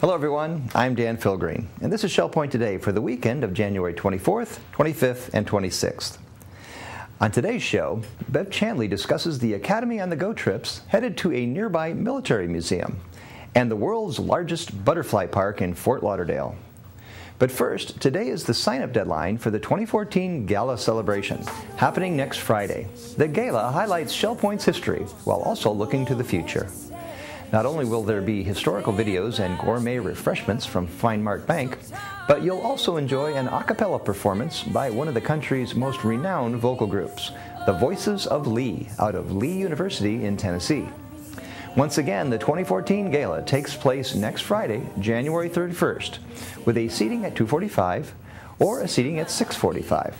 Hello everyone, I'm Dan Philgreen, and this is Shell Point Today for the weekend of January 24th, 25th, and 26th. On today's show, Bev Chandley discusses the Academy on the Go trips headed to a nearby military museum and the world's largest butterfly park in Fort Lauderdale. But first, today is the sign-up deadline for the 2014 Gala celebration, happening next Friday. The Gala highlights Shell Point's history while also looking to the future. Not only will there be historical videos and gourmet refreshments from Fine Mart Bank, but you'll also enjoy an a cappella performance by one of the country's most renowned vocal groups, the Voices of Lee, out of Lee University in Tennessee. Once again, the 2014 Gala takes place next Friday, January 31st, with a seating at 2:45 or a seating at 6:45.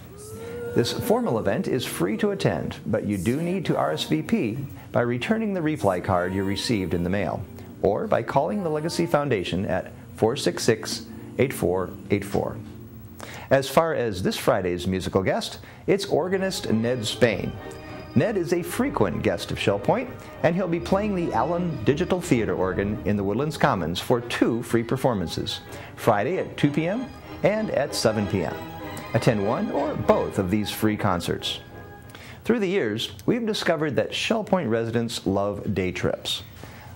This formal event is free to attend, but you do need to RSVP by returning the reply card you received in the mail, or by calling the Legacy Foundation at 466-8484. As far as this Friday's musical guest, it's organist Ned Spain. Ned is a frequent guest of Shell Point, and he'll be playing the Allen Digital Theater organ in the Woodlands Commons for 2 free performances, Friday at 2 p.m. and at 7 p.m. Attend one or both of these free concerts. Through the years, we've discovered that Shell Point residents love day trips.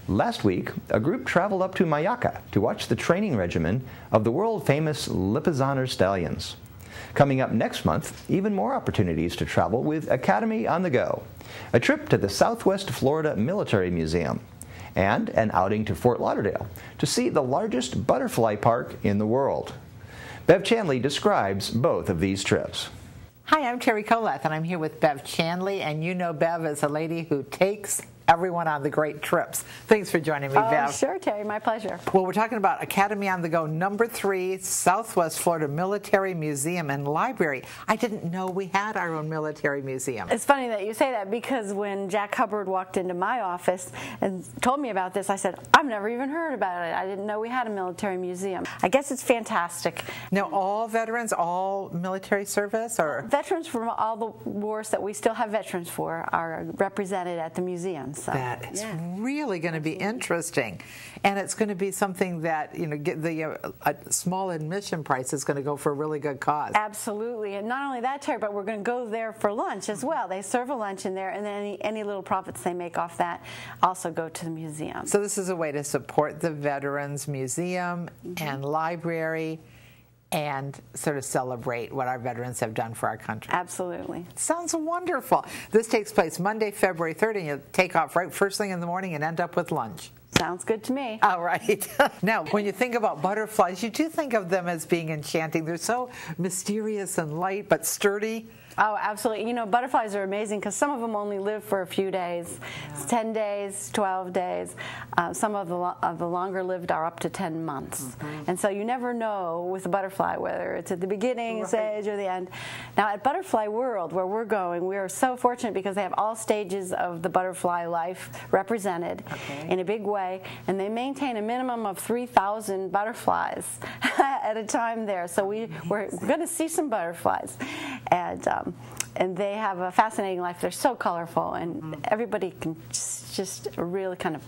Last week, a group traveled up to Mayaka to watch the training regimen of the world-famous Lipizzaner stallions. Coming up next month, even more opportunities to travel with Academy on the Go, a trip to the Southwest Florida Military Museum, and an outing to Fort Lauderdale to see the largest butterfly park in the world. Bev Chandley describes both of these trips. Hi, I'm Terry Coleth, and I'm here with Bev Chandley, and you know Bev is a lady who takes everyone on the great trips. Thanks for joining me, Bev. Sure, Terry, my pleasure. Well, we're talking about Academy on the Go, number 3, Southwest Florida Military Museum and Library. I didn't know we had our own military museum. It's funny that you say that, because when Jack Hubbard walked into my office and told me about this, I said, I've never even heard about it. I didn't know we had a military museum. I guess it's fantastic. Now, all veterans, all military service, or? Veterans from all the wars that we still have veterans for are represented at the museum. So, that is really going to be interesting, and it's going to be something that, you know, get the a small admission price is going to go for a really good cause. Absolutely, and not only that, Terry, but we're going to go there for lunch as well. They serve a lunch in there, and then any little profits they make off that also go to the museum. So this is a way to support the Veterans Museum and Library, and sort of celebrate what our veterans have done for our country. Absolutely. Sounds wonderful. This takes place Monday, February 3rd, and you take off right first thing in the morning and end up with lunch. Sounds good to me. All right. Now, when you think about butterflies, you do think of them as being enchanting. They're so mysterious and light, but sturdy. Oh, absolutely. You know, butterflies are amazing because some of them only live for a few days. It's 10 days, 12 days. Some of the longer lived are up to 10 months. And so you never know with a butterfly whether it's at the beginning stage or the end. Now, at Butterfly World, where we're going, we are so fortunate because they have all stages of the butterfly life represented in a big way, and they maintain a minimum of 3,000 butterflies at a time there. So we're going to see some butterflies. And they have a fascinating life. They're so colorful, and everybody can just really kind of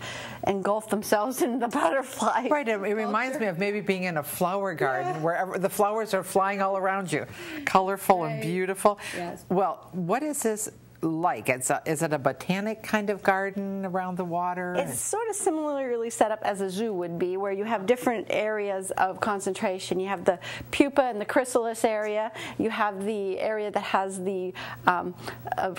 engulf themselves in the butterfly. Right, it reminds me of maybe being in a flower garden where the flowers are flying all around you. Colorful and beautiful. Yes. Well, what is this like? Is it a botanic kind of garden around the water? It's sort of similarly set up as a zoo would be, where you have different areas of concentration. You have the pupa and the chrysalis area. You have the area that has the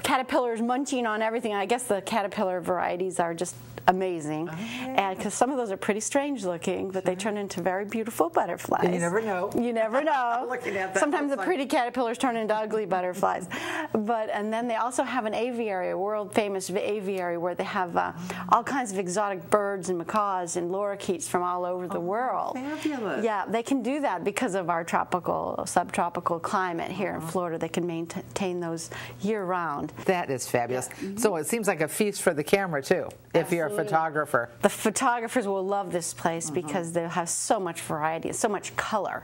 caterpillars munching on everything. I guess the caterpillar varieties are just amazing, and because some of those are pretty strange looking, but they turn into very beautiful butterflies. And you never know. You never know. Looking at that, sometimes the pretty caterpillars turn into ugly butterflies. And then they also have an aviary, a world famous aviary, where they have all kinds of exotic birds and macaws and lorikeets from all over the world. Fabulous. Yeah, they can do that because of our tropical, subtropical climate here in Florida. They can maintain those year round. That is fabulous. So it seems like a feast for the camera too, if you're a photographer. The photographers will love this place because they have so much variety, so much color,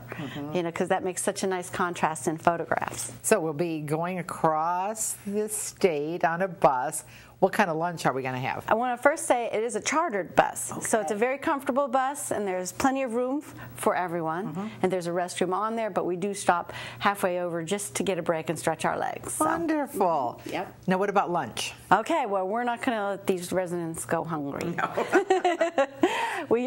you know, because that makes such a nice contrast in photographs. So we'll be going across the state on a bus. What kind of lunch are we going to have? I want to first say it is a chartered bus. Okay. So it's a very comfortable bus, and there's plenty of room for everyone. And there's a restroom on there, but we do stop halfway over just to get a break and stretch our legs. So. Wonderful. Yep. Now, what about lunch? Okay, well, we're not going to let these residents go hungry. No.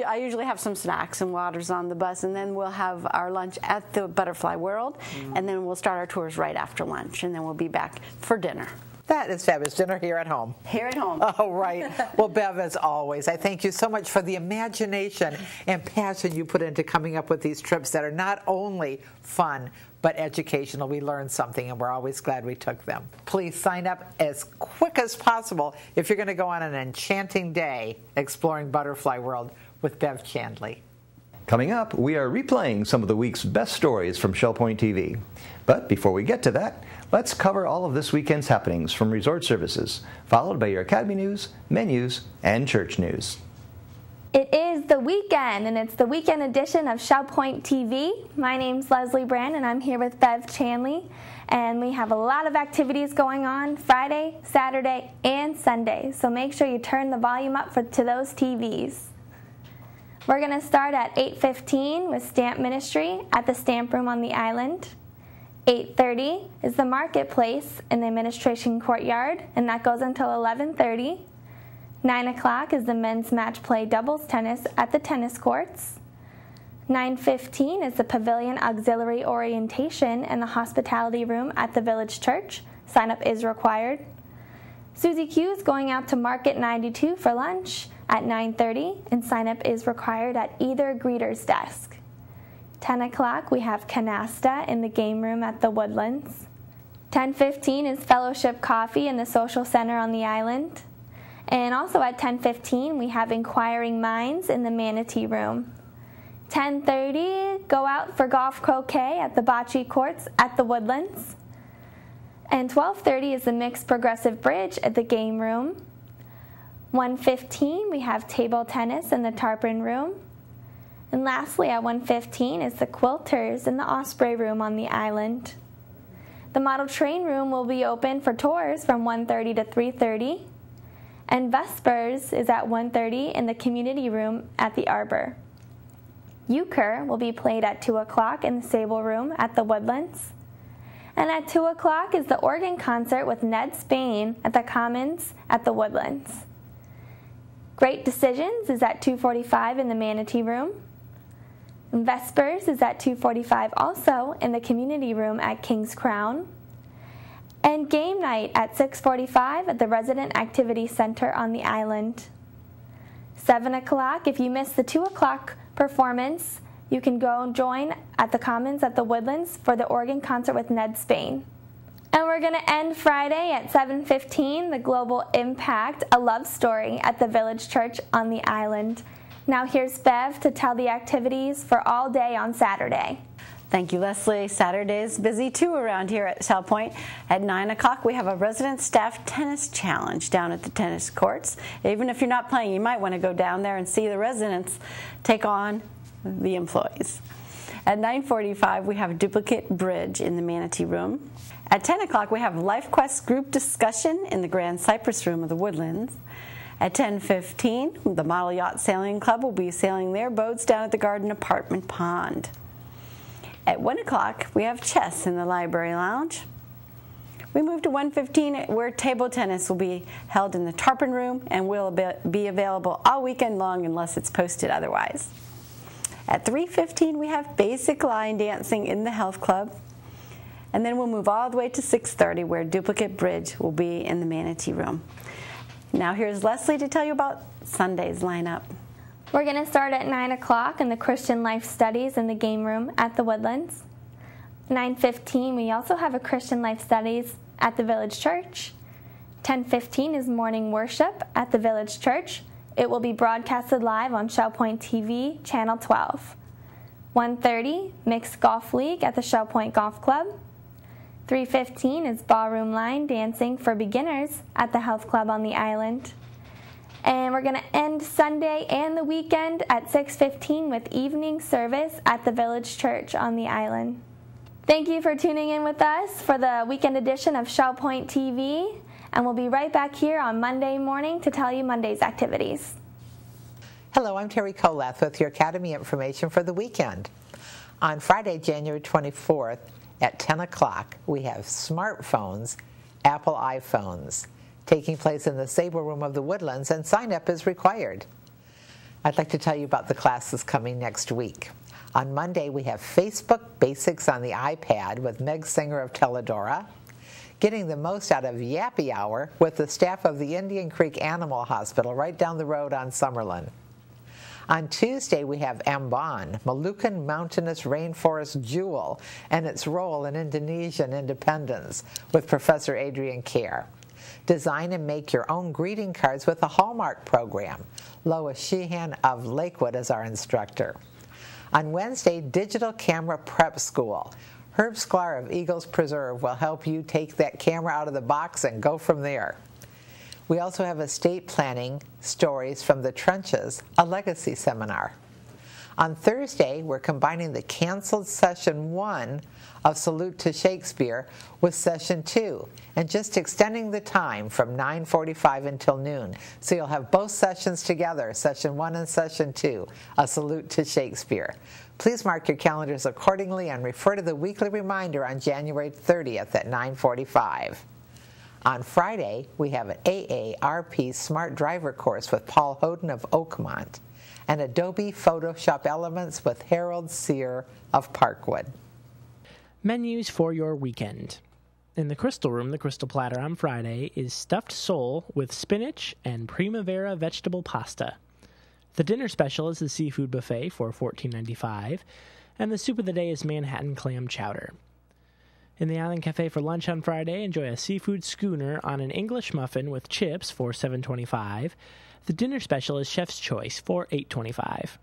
I usually have some snacks and waters on the bus, and then we'll have our lunch at the Butterfly World, and then we'll start our tours right after lunch, and then we'll be back for dinner. That is fabulous. Dinner here at home. Here at home. Oh, right. Well, Bev, as always, I thank you so much for the imagination and passion you put into coming up with these trips that are not only fun, but educational. We learned something, and we're always glad we took them. Please sign up as quick as possible if you're going to go on an enchanting day exploring Butterfly World with Bev Chandley. Coming up, we are replaying some of the week's best stories from Shell Point TV. But before we get to that, let's cover all of this weekend's happenings from Resort Services, followed by your Academy news, menus, and church news. It is the weekend, and it's the weekend edition of Shell Point TV. My name's Leslie Brand, and I'm here with Bev Chandley. And we have a lot of activities going on Friday, Saturday, and Sunday. So make sure you turn the volume up to those TVs. We're going to start at 8:15 with Stamp Ministry at the Stamp Room on the Island. 8:30 is the Marketplace in the Administration Courtyard, and that goes until 11:30. 9 o'clock is the Men's Match Play Doubles Tennis at the tennis courts. 9:15 is the Pavilion Auxiliary Orientation in the Hospitality Room at the Village Church. Sign up is required. Susie Q is going out to Market 92 for lunch at 9:30, and sign up is required at either greeter's desk. 10 o'clock, we have Canasta in the game room at the Woodlands. 10:15 is Fellowship Coffee in the Social Center on the Island. And also at 10:15, we have Inquiring Minds in the Manatee Room. 10:30, go out for golf croquet at the Bocce Courts at the Woodlands. And 12:30 is the Mixed Progressive Bridge at the Game Room. 1:15, we have table tennis in the Tarpon Room. And lastly, at 1:15 is the Quilters in the Osprey Room on the Island. The Model Train Room will be open for tours from 1:30 to 3:30. And Vespers is at 1:30 in the Community Room at the Arbor. Euchre will be played at 2 o'clock in the Sable Room at the Woodlands. And at 2 o'clock is the organ concert with Ned Spain at the Commons at the Woodlands. Great Decisions is at 2:45 in the Manatee Room. Vespers is at 2:45 also in the Community Room at King's Crown. And Game Night at 6:45 at the Resident Activity Center on the Island. 7 o'clock, if you missed the 2 o'clock performance, you can go and join at the Commons at the Woodlands for the organ concert with Ned Spain. And we're going to end Friday at 7:15, the Global Impact, a love story at the Village Church on the Island. Now here's Bev to tell the activities for all day on Saturday. Thank you, Leslie. Saturday is busy too around here at Shell Point. At 9 o'clock, we have a resident staff tennis challenge down at the tennis courts. Even if you're not playing, you might want to go down there and see the residents take on the employees. At 9:45, we have a duplicate bridge in the Manatee Room. At 10 o'clock, we have Life Quest group discussion in the Grand Cypress Room of the Woodlands. At 10:15, the Model Yacht Sailing Club will be sailing their boats down at the Garden Apartment Pond. At 1 o'clock, we have chess in the Library Lounge. We move to 1:15, where table tennis will be held in the Tarpon Room and will be available all weekend long unless it's posted otherwise. At 3:15, we have basic line dancing in the Health Club. And then we'll move all the way to 6:30, where duplicate bridge will be in the Manatee Room. Now here's Leslie to tell you about Sunday's lineup. We're going to start at 9 o'clock in the Christian Life Studies in the Game Room at the Woodlands. 9:15, we also have a Christian Life Studies at the Village Church. 10:15 is morning worship at the Village Church. It will be broadcasted live on Shell Point TV, Channel 12. 1:30, Mixed Golf League at the Shell Point Golf Club. 3:15 is Ballroom Line Dancing for Beginners at the Health Club on the Island. And we're going to end Sunday and the weekend at 6:15 with evening service at the Village Church on the Island. Thank you for tuning in with us for the weekend edition of Shell Point TV. And we'll be right back here on Monday morning to tell you Monday's activities. Hello, I'm Terry Kolath with your Academy information for the weekend. On Friday, January 24th at 10 o'clock, we have smartphones, Apple iPhones, taking place in the Sable Room of the Woodlands, and sign-up is required. I'd like to tell you about the classes coming next week. On Monday, we have Facebook Basics on the iPad with Meg Singer of Teledora, getting the most out of Yappy Hour with the staff of the Indian Creek Animal Hospital right down the road on Summerlin. On Tuesday, we have Ambon, Malukan Mountainous Rainforest Jewel, and its role in Indonesian independence with Professor Adrian Kerr. Design and make your own greeting cards with the Hallmark program. Lois Sheehan of Lakewood is our instructor. On Wednesday, Digital Camera Prep School. Herb Sklar of Eagles Preserve will help you take that camera out of the box and go from there. We also have estate planning stories from the trenches, a legacy seminar. On Thursday, we're combining the canceled Session 1 of Salute to Shakespeare with Session 2 and just extending the time from 9:45 until noon. So you'll have both sessions together, Session 1 and Session 2, a Salute to Shakespeare. Please mark your calendars accordingly and refer to the weekly reminder on January 30th at 9:45. On Friday, we have an AARP Smart Driver course with Paul Hoden of Oakmont and Adobe Photoshop Elements with Harold Sear of Parkwood. Menus for your weekend. In the Crystal Room, the Crystal Platter on Friday is stuffed sole with spinach and primavera vegetable pasta. The dinner special is the seafood buffet for $14.95, and the soup of the day is Manhattan clam chowder. In the Island Cafe for lunch on Friday, enjoy a seafood schooner on an English muffin with chips for $7.25. The dinner special is Chef's Choice for $8.25.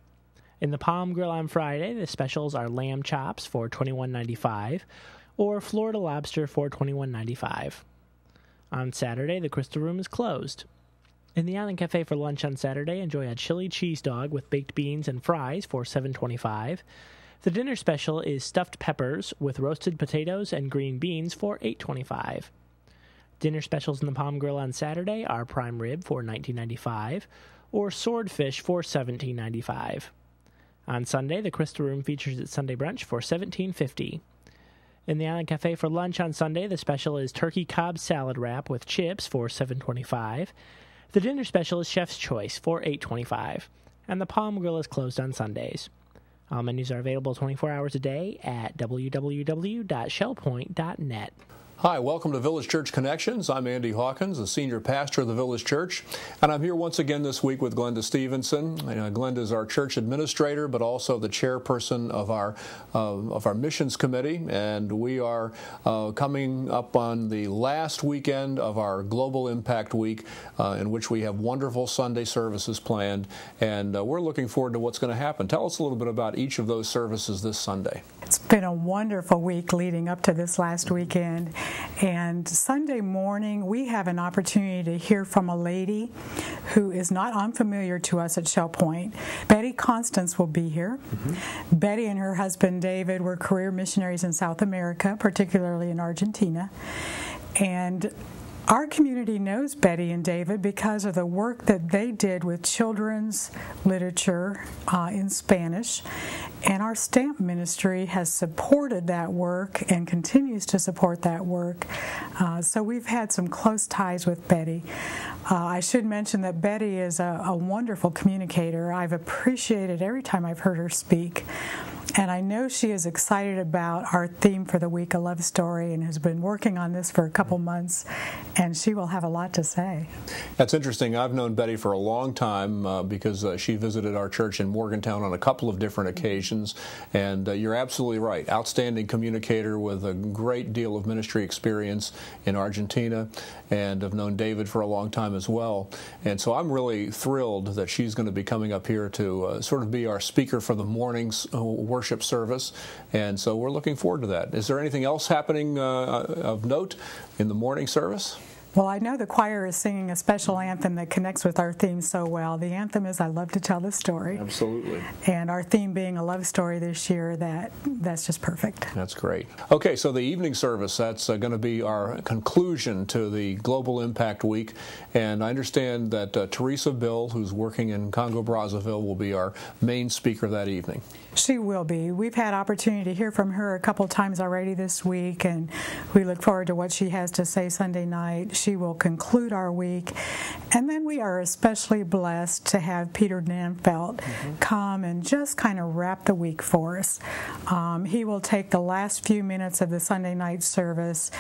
In the Palm Grill on Friday, the specials are lamb chops for $21.95 or Florida lobster for $21.95. On Saturday, the Crystal Room is closed. In the Island Cafe for lunch on Saturday, enjoy a chili cheese dog with baked beans and fries for $7.25. The dinner special is stuffed peppers with roasted potatoes and green beans for $8.25. Dinner specials in the Palm Grill on Saturday are prime rib for $19.95 or swordfish for $17.95. On Sunday, the Crystal Room features its Sunday brunch for $17.50. In the Island Cafe for lunch on Sunday, the special is turkey Cobb salad wrap with chips for $7.25. The dinner special is Chef's Choice for $8.25. And the Palm Grill is closed on Sundays. All menus are available 24 hours a day at www.shellpoint.net. Hi, welcome to Village Church Connections. I'm Andy Hawkins, the senior pastor of the Village Church, and I'm here once again this week with Glenda Stephenson. Glenda is our church administrator, but also the chairperson of our missions committee, and we are coming up on the last weekend of our Global Impact Week, in which we have wonderful Sunday services planned, and we're looking forward to what's going to happen. Tell us a little bit about each of those services this Sunday. It's been a wonderful week leading up to this last weekend. And Sunday morning, we have an opportunity to hear from a lady who is not unfamiliar to us at Shell Point. Betty Constance will be here. Mm-hmm. Betty and her husband David were career missionaries in South America, particularly in Argentina. And our community knows Betty and David because of the work that they did with children's literature in Spanish. And our stamp ministry has supported that work and continues to support that work. So we've had some close ties with Betty. I should mention that Betty is a wonderful communicator. I've appreciated every time I've heard her speak. And I know she is excited about our theme for the week, A Love Story, and has been working on this for a couple months, and she will have a lot to say. That's interesting. I've known Betty for a long time because she visited our church in Morgantown on a couple of different occasions, and you're absolutely right. Outstanding communicator with a great deal of ministry experience in Argentina, and I've known David for a long time as well. And so I'm really thrilled that she's going to be coming up here to sort of be our speaker for the morning's worship service, and so we're looking forward to that. Is there anything else happening of note in the morning service? Well, I know the choir is singing a special anthem that connects with our theme so well. The anthem is I Love to Tell the Story. Absolutely. And our theme being a love story this year, that's just perfect. That's great. Okay, so the evening service, that's going to be our conclusion to the Global Impact Week. And I understand that Teresa Bill, who's working in Congo-Brazzaville, will be our main speaker that evening. She will be. We've had opportunity to hear from her a couple times already this week, and we look forward to what she has to say Sunday night. She will conclude our week. And then we are especially blessed to have Peter Nanfelt come and just kind of wrap the week for us. He will take the last few minutes of the Sunday night service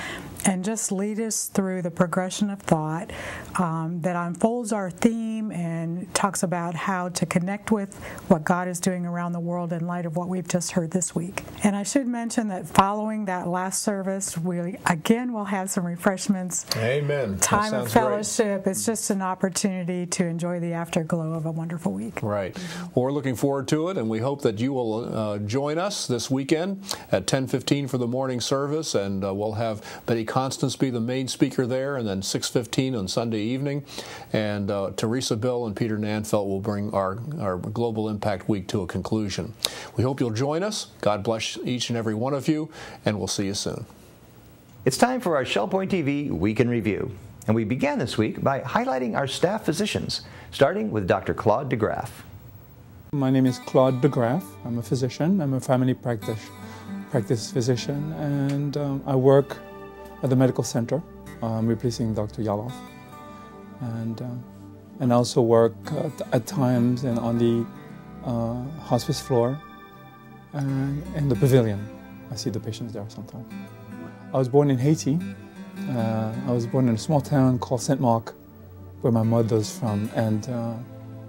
and just lead us through the progression of thought that unfolds our theme and talks about how to connect with what God is doing around the world in light of what we've just heard this week. And I should mention that following that last service, we again will have some refreshments. Amen. Time of fellowship. Great. It's just an opportunity to enjoy the afterglow of a wonderful week. Right. Well, we're looking forward to it, and we hope that you will join us this weekend at 10:15 for the morning service, and we'll have Betty Constance be the main speaker there, and then 6:15 on Sunday evening, and Teresa Bill and Peter Nanfelt will bring our Global Impact Week to a conclusion. We hope you'll join us. God bless each and every one of you, and we'll see you soon. It's time for our ShellPoint TV Week in Review. And we began this week by highlighting our staff physicians, starting with Dr. Claude DeGraff. My name is Claude DeGraff. I'm a physician. I'm a family practice physician, and I work at the medical center. I'm replacing Dr. Yaloff. And I also work at times and on the hospice floor and in the pavilion. I see the patients there sometimes. I was born in Haiti. I was born in a small town called Saint-Marc, where my mother's from,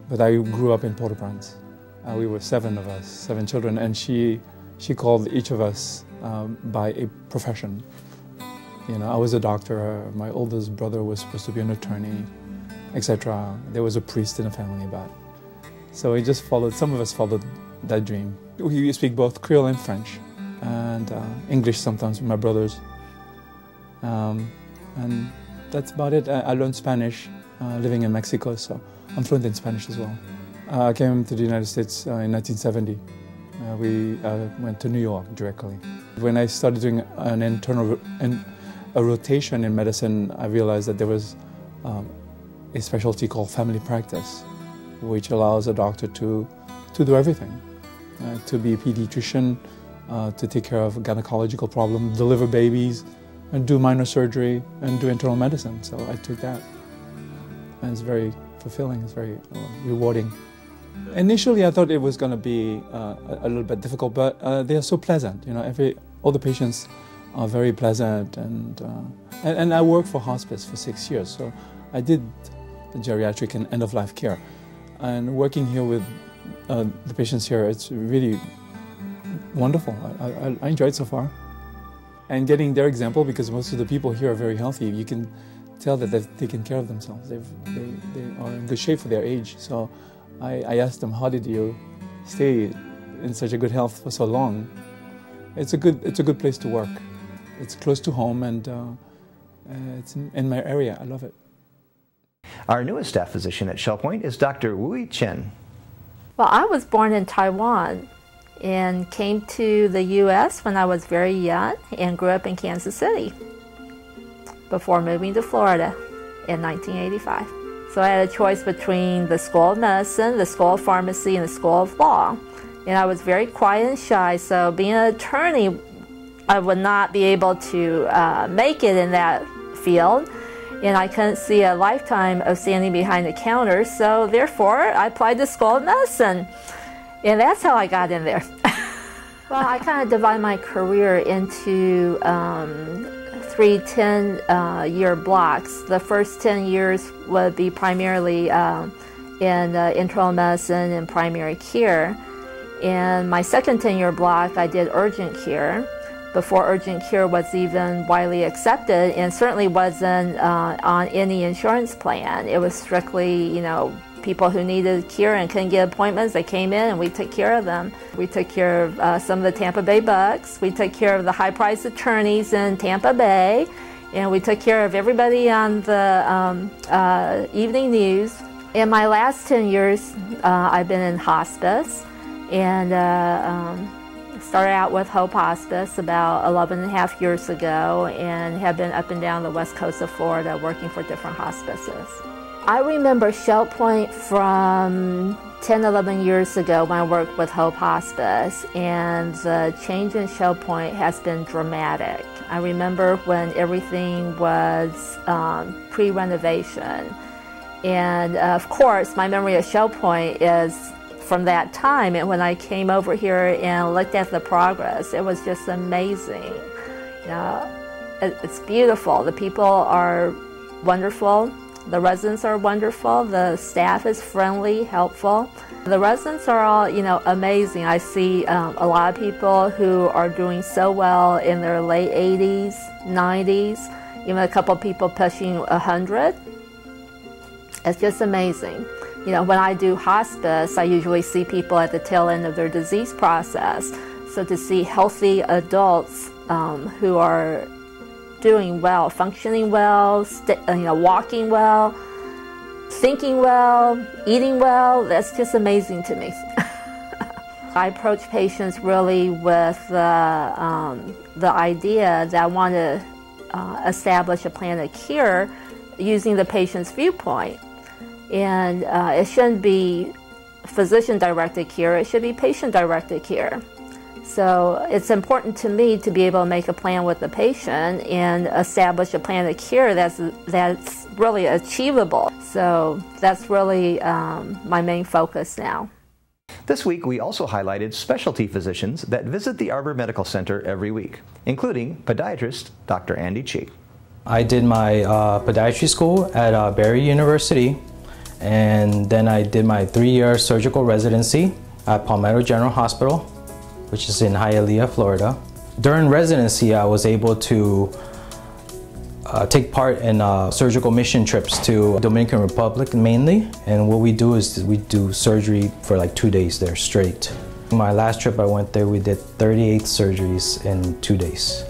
but I grew up in Port-au-Prince. We were 7 of us, 7 children, and she called each of us by a profession. You know, I was a doctor, my oldest brother was supposed to be an attorney, etc. There was a priest in the family, so we just followed, some of us followed that dream. We speak both Creole and French, and English sometimes with my brothers. And that's about it. I learned Spanish living in Mexico, so I'm fluent in Spanish as well. I came to the United States in 1970. We went to New York directly. When I started doing a rotation in medicine, I realized that there was a specialty called family practice, which allows a doctor to do everything, to be a pediatrician, to take care of gynecological problems, deliver babies, and do minor surgery, and do internal medicine. So I took that, and it's very fulfilling, it's very rewarding. Initially I thought it was going to be a little bit difficult, but they are so pleasant. You know, all the patients are very pleasant, and I worked for hospice for 6 years, so I did the geriatric and end-of-life care. And working here with the patients here, it's really wonderful. I enjoy it so far. And getting their example, because most of the people here are very healthy, you can tell that they've taken care of themselves. They are in good shape for their age. So I asked them, how did you stay in such a good health for so long? It's a good place to work. It's close to home, and it's in my area. I love it. Our newest staff physician at ShellPoint is Dr. Wui Chen. Well, I was born in Taiwan and came to the U.S. when I was very young and grew up in Kansas City before moving to Florida in 1985. So I had a choice between the School of Medicine, the School of Pharmacy, and the School of Law. And I was very quiet and shy, so being an attorney, I would not be able to make it in that field. And I couldn't see a lifetime of standing behind the counter, so therefore I applied to School of Medicine. And that's how I got in there. Well, I kind of divide my career into 3 10-year blocks. The first 10 years would be primarily in internal medicine and primary care. And my second 10-year block, I did urgent care before urgent care was even widely accepted, and certainly wasn't on any insurance plan. It was strictly, you know, people who needed care and couldn't get appointments, they came in and we took care of them. We took care of some of the Tampa Bay Bucks. We took care of the high-priced attorneys in Tampa Bay. and we took care of everybody on the evening news. In my last 10 years, I've been in hospice, and started out with Hope Hospice about 11.5 years ago, and have been up and down the west coast of Florida working for different hospices. I remember Shell Point from 10, 11 years ago when I worked with Hope Hospice, and the change in Shell Point has been dramatic. I remember when everything was pre-renovation, and of course my memory of Shell Point is from that time, and when I came over here and looked at the progress, it was just amazing. You know, it's beautiful. The people are wonderful. The residents are wonderful. The staff is friendly, helpful. The residents are all, you know, amazing. I see a lot of people who are doing so well in their late 80s, 90s, even a couple of people pushing 100. It's just amazing. You know, when I do hospice, I usually see people at the tail end of their disease process. So to see healthy adults who are doing well, functioning well, walking well, thinking well, eating well, that's just amazing to me. I approach patients really with the idea that I want to establish a plan of care using the patient's viewpoint. And it shouldn't be physician-directed care, it should be patient-directed care. So it's important to me to be able to make a plan with the patient and establish a plan of care that's really achievable. So that's really my main focus now. This week we also highlighted specialty physicians that visit the Arbor Medical Center every week, including podiatrist Dr. Andy Chi. I did my podiatry school at Barry University, and then I did my 3-year surgical residency at Palmetto General Hospital, which is in Hialeah, Florida. During residency, I was able to take part in surgical mission trips to Dominican Republic mainly, and what we do is we do surgery for like 2 days there straight. My last trip I went there, we did 38 surgeries in 2 days.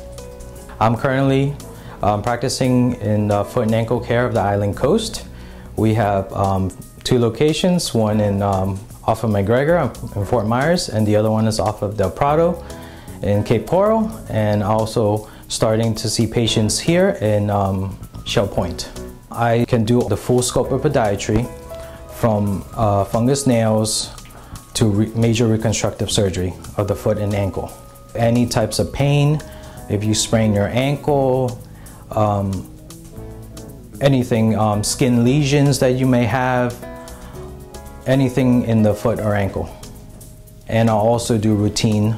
I'm currently practicing in foot and ankle care of the Island Coast. We have 2 locations, one in off of McGregor in Fort Myers, and the other one is off of Del Prado in Cape Coral, and also starting to see patients here in Shell Point. I can do the full scope of podiatry from fungus nails to major reconstructive surgery of the foot and ankle. Any types of pain, if you sprain your ankle, anything, skin lesions that you may have, anything in the foot or ankle. And I'll also do routine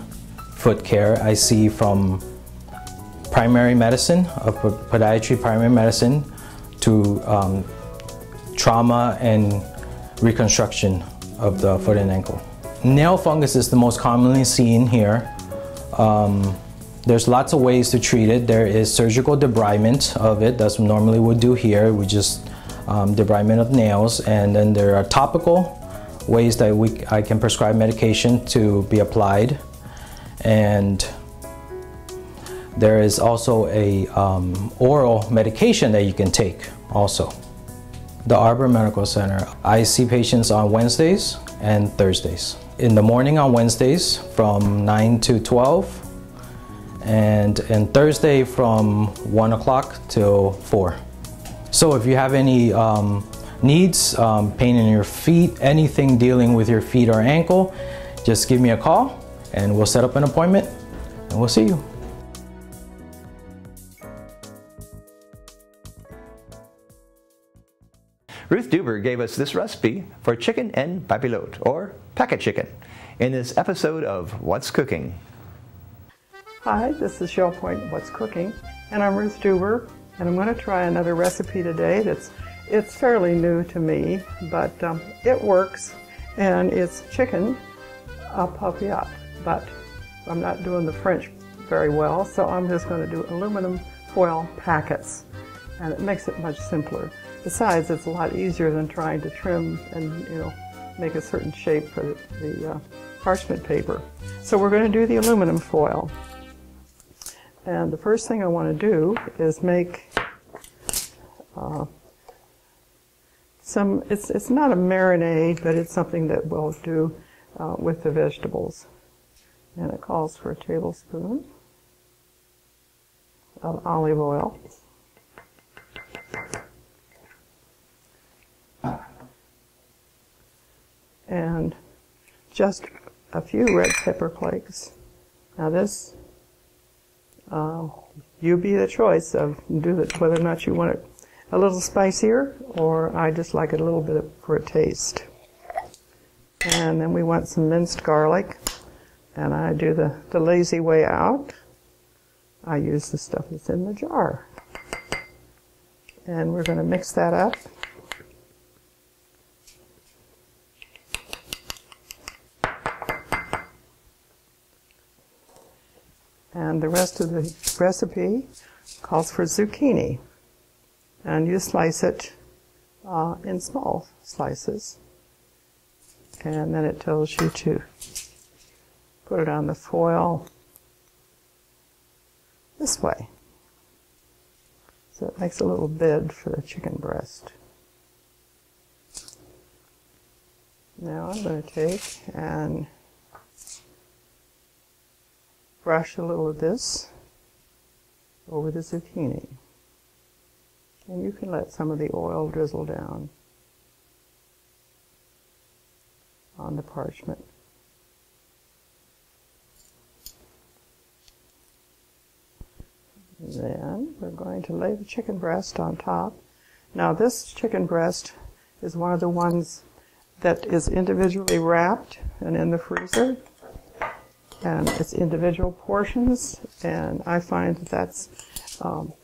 foot care. I see from primary medicine, of podiatry primary medicine, to trauma and reconstruction of the foot and ankle. Nail fungus is the most commonly seen here. There's lots of ways to treat it. There is surgical debridement of it. That's what normally we do here. We just debridement of nails, and then there are topical ways that I can prescribe medication to be applied, and there is also a oral medication that you can take also. The Arbor Medical Center, I see patients on Wednesdays and Thursdays. In the morning on Wednesdays from 9 to 12, and Thursday from 1 o'clock till 4. So if you have any needs, pain in your feet, anything dealing with your feet or ankle, just give me a call and we'll set up an appointment and we'll see you. Ruth Duber gave us this recipe for chicken en papilote, or packet chicken, in this episode of What's Cooking. Hi, this is Shell Point What's Cooking, and I'm Ruth Duber, and I'm going to try another recipe today it's fairly new to me, but it works, and it's chicken a papilote, but I'm not doing the French very well, so I'm just going to do aluminum foil packets, and it makes it much simpler. Besides, it's a lot easier than trying to trim and make a certain shape for the parchment paper. So we're going to do the aluminum foil. And the first thing I want to do is make It's not a marinade, but it's something that we'll do with the vegetables. And it calls for a tablespoon of olive oil. And just a few red pepper flakes. Now this, you be the choice of whether or not you want it a little spicier, or I just like it a little bit for a taste. And then we want some minced garlic, and I do the lazy way out. I use the stuff that's in the jar. And we're going to mix that up. And the rest of the recipe calls for zucchini. And you slice it in small slices. And then it tells you to put it on the foil this way. So it makes a little bed for the chicken breast. Now I'm going to take and brush a little of this over the zucchini. And you can let some of the oil drizzle down on the parchment. Then we're going to lay the chicken breast on top. Now this chicken breast is one of the ones that is individually wrapped and in the freezer. And it's individual portions, and I find that that's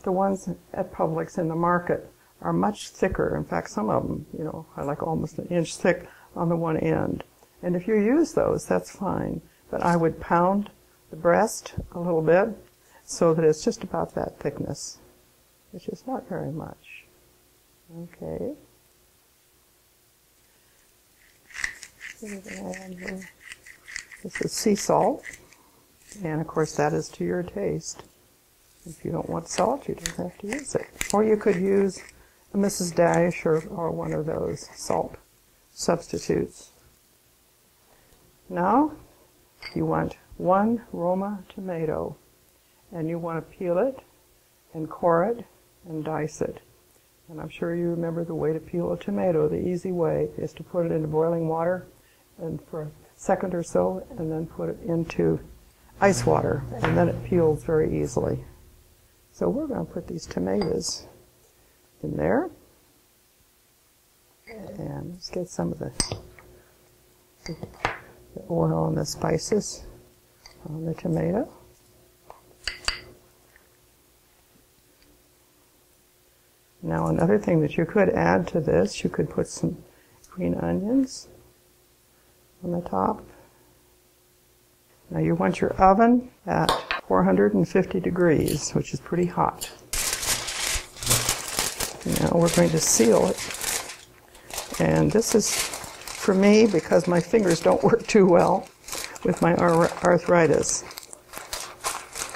the ones at Publix in the market are much thicker. In fact, some of them, are like almost an inch thick on the one end. And if you use those, that's fine. But I would pound the breast a little bit so that it's just about that thickness, which is not very much. Okay. This is sea salt, and of course that is to your taste. If you don't want salt, you don't have to use it. Or you could use a Mrs. Dash or one of those salt substitutes. Now, you want one Roma tomato, and you want to peel it and core it and dice it. And I'm sure you remember the way to peel a tomato. The easy way is to put it into boiling water and for a second or so, and then put it into ice water, and then it peels very easily. So we're going to put these tomatoes in there, and let's get some of the oil and the spices on the tomato. Now another thing that you could add to this, you could put some green onions on the top. Now you want your oven at 450 degrees, which is pretty hot. Now we're going to seal it. And this is, for me, because my fingers don't work too well with my arthritis.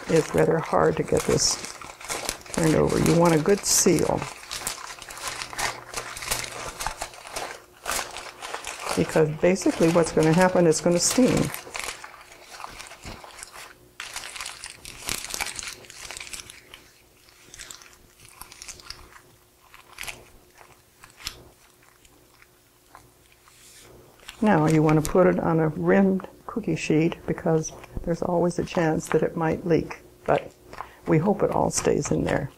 It's rather hard to get this turned over. You want a good seal, because basically what's going to happen is going to steam. Now you want to put it on a rimmed cookie sheet, because there's always a chance that it might leak, but we hope it all stays in there.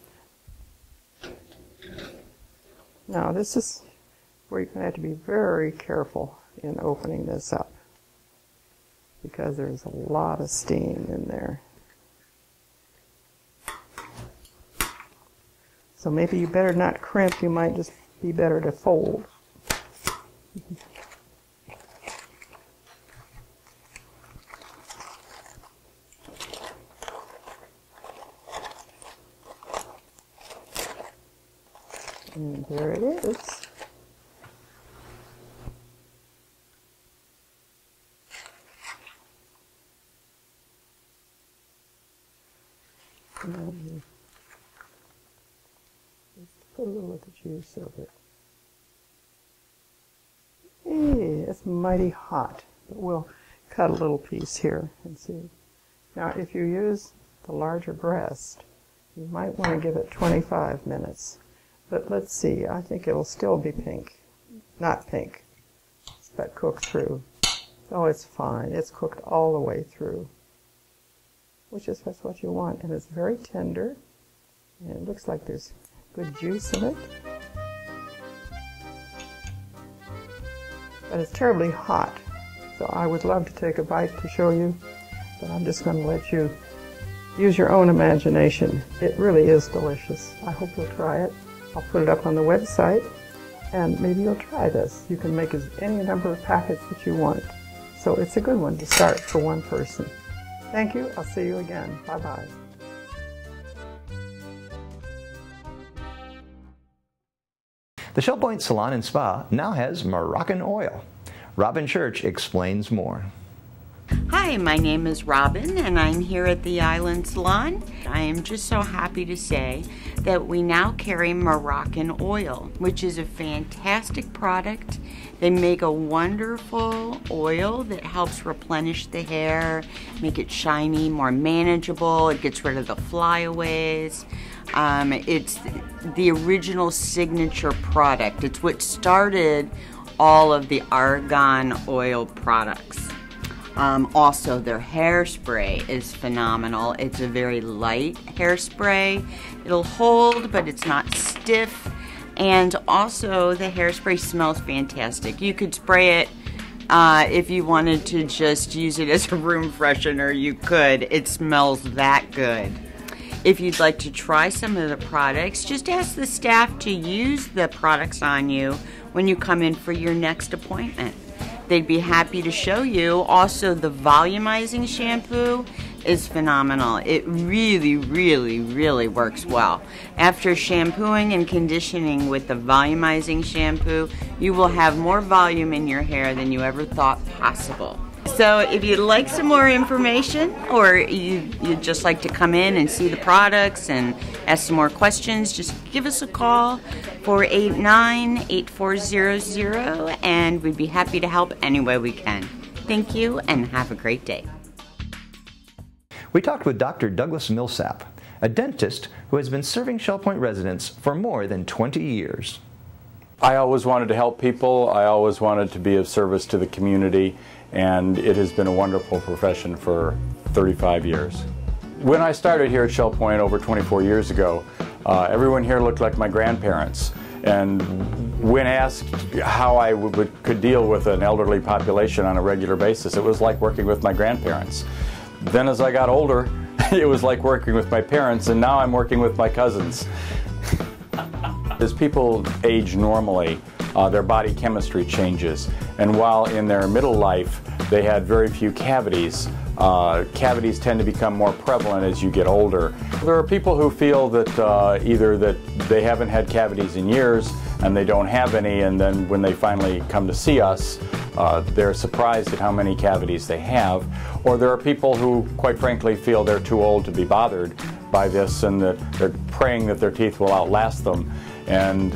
Now this is where you're going to have to be very careful in opening this up, because there's a lot of steam in there. So maybe you better not crimp, you might just be better to fold. And there it is. And let's put a little of the juice of it. Hey, it's mighty hot, but we'll cut a little piece here and see. Now, if you use the larger breast, you might want to give it 25 minutes. But let's see, I think it'll still be pink. Not pink, but cooked through. Oh, it's fine. It's cooked all the way through, which is just what you want. And it's very tender, and it looks like there's good juice in it. But it's terribly hot, so I would love to take a bite to show you, but I'm just going to let you use your own imagination. It really is delicious. I hope you'll try it. I'll put it up on the website, and maybe you'll try this. You can make any number of packets that you want. So it's a good one to start for one person. Thank you. I'll see you again. Bye-bye. The Shell Point Salon and Spa now has Moroccan oil. Robin Church explains more. Hi, my name is Robin, and I'm here at the Island Salon. I am just so happy to say that we now carry Moroccan oil, which is a fantastic product. They make a wonderful oil that helps replenish the hair, make it shiny, more manageable. It gets rid of the flyaways. It's the original signature product. It's what started all of the argan oil products. Also, their hairspray is phenomenal. It's a very light hairspray. It'll hold, but it's not stiff. And also, the hairspray smells fantastic. You could spray it if you wanted to just use it as a room freshener, you could. It smells that good. If you'd like to try some of the products, just ask the staff to use the products on you when you come in for your next appointment. They'd be happy to show you. Also, the volumizing shampoo is phenomenal. It really, really, really works well. After shampooing and conditioning with the volumizing shampoo, you will have more volume in your hair than you ever thought possible. So if you'd like some more information, or you'd just like to come in and see the products and ask some more questions, just give us a call, 489-8400, and we'd be happy to help any way we can. Thank you, and have a great day. We talked with Dr. Douglas Millsap, a dentist who has been serving Shell Point residents for more than 20 years. I always wanted to help people. I always wanted to be of service to the community, and it has been a wonderful profession for 35 years. When I started here at Shell Point over 24 years ago, everyone here looked like my grandparents. And when asked how I could deal with an elderly population on a regular basis, it was like working with my grandparents. Then as I got older, it was like working with my parents, and now I'm working with my cousins. As people age normally, their body chemistry changes, and while in their middle life they had very few cavities, cavities tend to become more prevalent as you get older. There are people who feel that either that they haven't had cavities in years and they don't have any, and then when they finally come to see us, they're surprised at how many cavities they have. Or there are people who, quite frankly, feel they're too old to be bothered by this, and that they're praying that their teeth will outlast them. And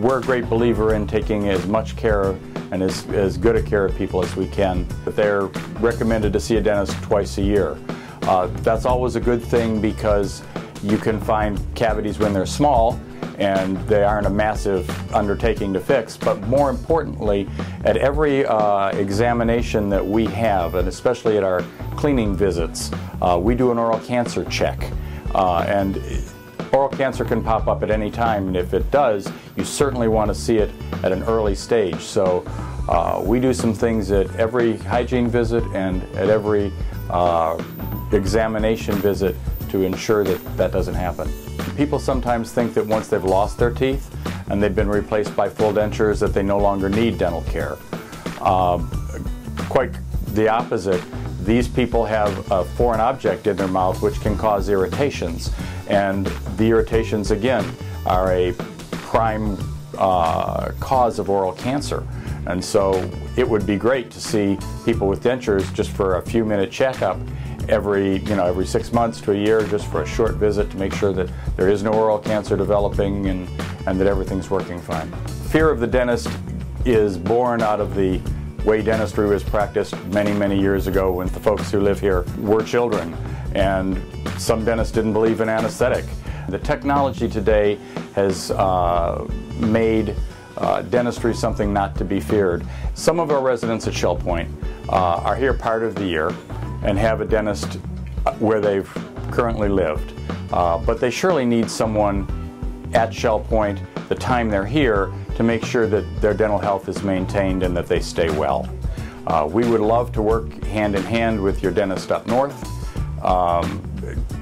we're a great believer in taking as much care and as good a care of people as we can. But they're recommended to see a dentist twice a year. That's always a good thing, because you can find cavities when they're small and they aren't a massive undertaking to fix. But more importantly, at every examination that we have, and especially at our cleaning visits, we do an oral cancer check. And oral cancer can pop up at any time, and if it does, you certainly want to see it at an early stage. So we do some things at every hygiene visit and at every examination visit to ensure that that doesn't happen. People sometimes think that once they've lost their teeth and they've been replaced by full dentures, that they no longer need dental care. Quite the opposite. These people have a foreign object in their mouth which can cause irritations, and the irritations again are a prime cause of oral cancer. And so it would be great to see people with dentures just for a few minute checkup every 6 months to a year, just for a short visit to make sure that there is no oral cancer developing, and that everything's working fine. Fear of the dentist is born out of the way dentistry was practiced many, many years ago when the folks who live here were children, and some dentists didn't believe in anesthetic. The technology today has made dentistry something not to be feared. Some of our residents at Shell Point are here part of the year and have a dentist where they've currently lived, but they surely need someone at Shell Point the time they're here to make sure that their dental health is maintained and that they stay well. We would love to work hand in hand with your dentist up north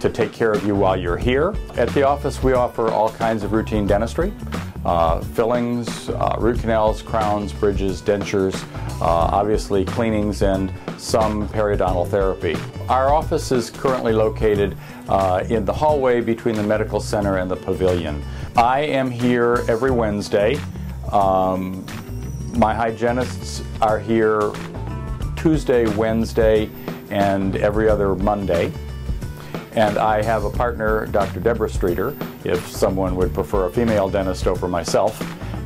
to take care of you while you're here. At the office we offer all kinds of routine dentistry, fillings, root canals, crowns, bridges, dentures, obviously cleanings, and some periodontal therapy. Our office is currently located in the hallway between the medical center and the pavilion. I am here every Wednesday. My hygienists are here Tuesday, Wednesday, and every other Monday. And I have a partner, Dr. Deborah Streeter, if someone would prefer a female dentist over myself,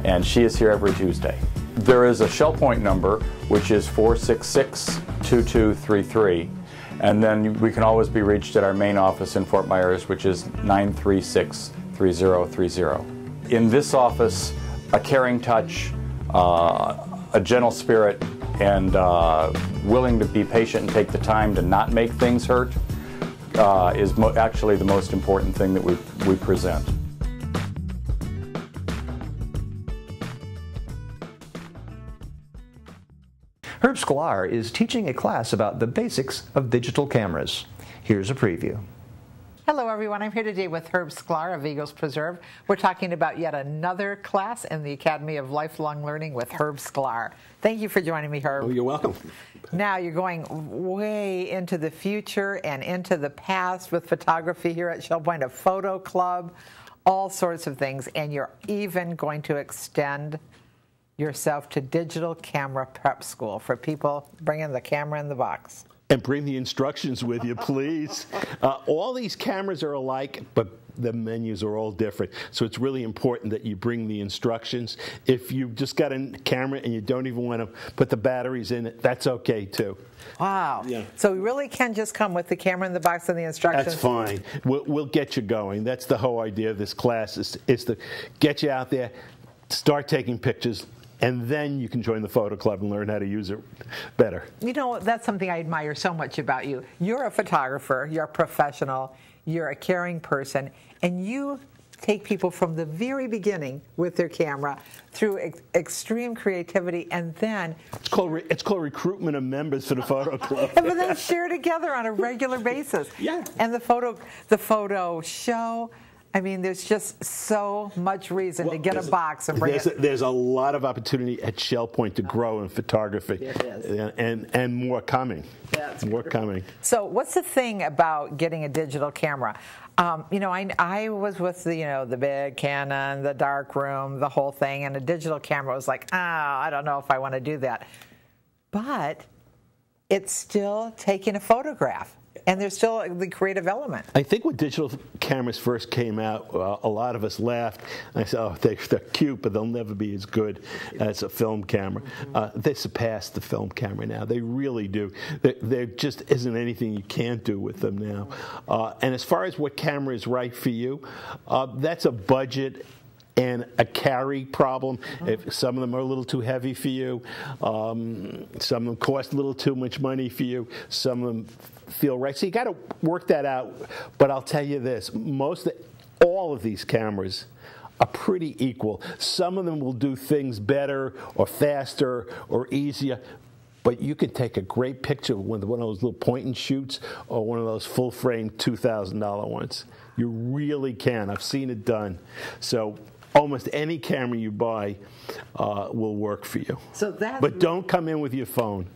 and she is here every Tuesday. There is a Shell Point number, which is 466-2233, and then we can always be reached at our main office in Fort Myers, which is 936-3030. In this office, a caring touch, a gentle spirit, and willing to be patient and take the time to not make things hurt is actually the most important thing that we present. Herb Sklar is teaching a class about the basics of digital cameras. Here's a preview. Hello everyone, I'm here today with Herb Sklar of Eagles Preserve. We're talking about yet another class in the Academy of Lifelong Learning with Herb Sklar. Thank you for joining me, Herb. Oh, you're welcome. Now you're going way into the future and into the past with photography here at Shell Point, a photo club, all sorts of things, and you're even going to extend yourself to digital camera prep school for people bringing the camera in the box. And bring the instructions with you, please. All these cameras are alike, but the menus are all different. So it's really important that you bring the instructions. If you've just got a camera and you don't even want to put the batteries in it, that's okay too. Wow. Yeah. So we really can just come with the camera in the box and the instructions? That's fine. We'll get you going. That's the whole idea of this class, is to get you out there, start taking pictures, and then you can join the photo club and learn how to use it better. You know, that's something I admire so much about you. You're a photographer, you're a professional, you're a caring person, and you take people from the very beginning with their camera through extreme creativity, and then it's called recruitment of members for the photo club. But then share together on a regular basis. Yeah. And the photo show. I mean, there's just so much reason to get a box and bring it. There's a lot of opportunity at Shell Point to grow in photography, and more coming. That's more coming. So, what's the thing about getting a digital camera? You know, I was with the big Canon, the dark room, the whole thing, and a digital camera was like, I don't know if I want to do that. But it's still taking a photograph. And there's still the creative element. I think when digital cameras first came out, a lot of us laughed. I said, oh, they're cute, but they'll never be as good as a film camera. They surpass the film camera now. They really do. There just isn't anything you can't do with them now. And as far as what camera is right for you, that's a budget and a carry problem. If some of them are a little too heavy for you, some of them cost a little too much money for you, some of them feel right. So you got to work that out. But I'll tell you this, all of these cameras are pretty equal. Some of them will do things better or faster or easier, but you can take a great picture with one of those little point and shoots or one of those full frame $2,000 ones. You really can. I've seen it done. So almost any camera you buy will work for you. So that. But don't come in with your phone.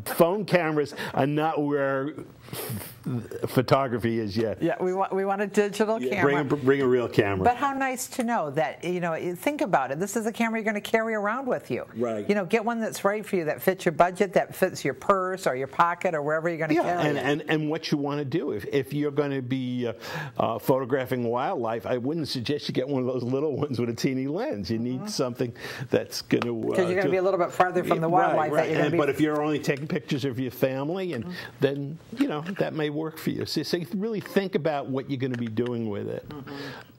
Phone cameras are not where photography is yet. Yeah, we want a digital camera. Bring a real camera. But how nice to know that, think about it. This is a camera you're going to carry around with you. Right. Get one that's right for you, that fits your budget, that fits your purse or your pocket or wherever you're going to carry it. And what you want to do. If you're going to be photographing wildlife, I wouldn't suggest you get one of those little ones with a teeny lens. You need something that's going to... Because you're going to be a little bit farther from the wildlife. Right. But if you're only taking pictures of your family, and then, that may work for you. So you really think about what you're going to be doing with it.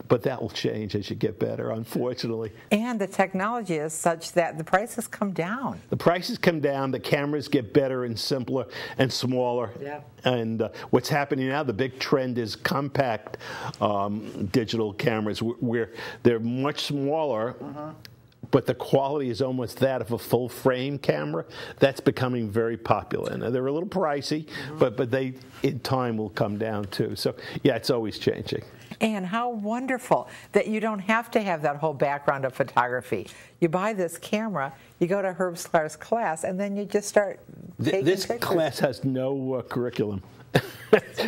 But that will change as you get better, unfortunately. And the technology is such that the prices come down. The prices come down, the cameras get better and simpler and smaller. Yeah. And what's happening now, the big trend is compact digital cameras, where they're much smaller, but the quality is almost that of a full-frame camera. That's becoming very popular. Now, they're a little pricey, but they, in time, will come down, too. So, yeah, it's always changing. And how wonderful that you don't have to have that whole background of photography. You buy this camera, you go to Herb Sklar's class, and then you just start taking This pictures. class has no curriculum.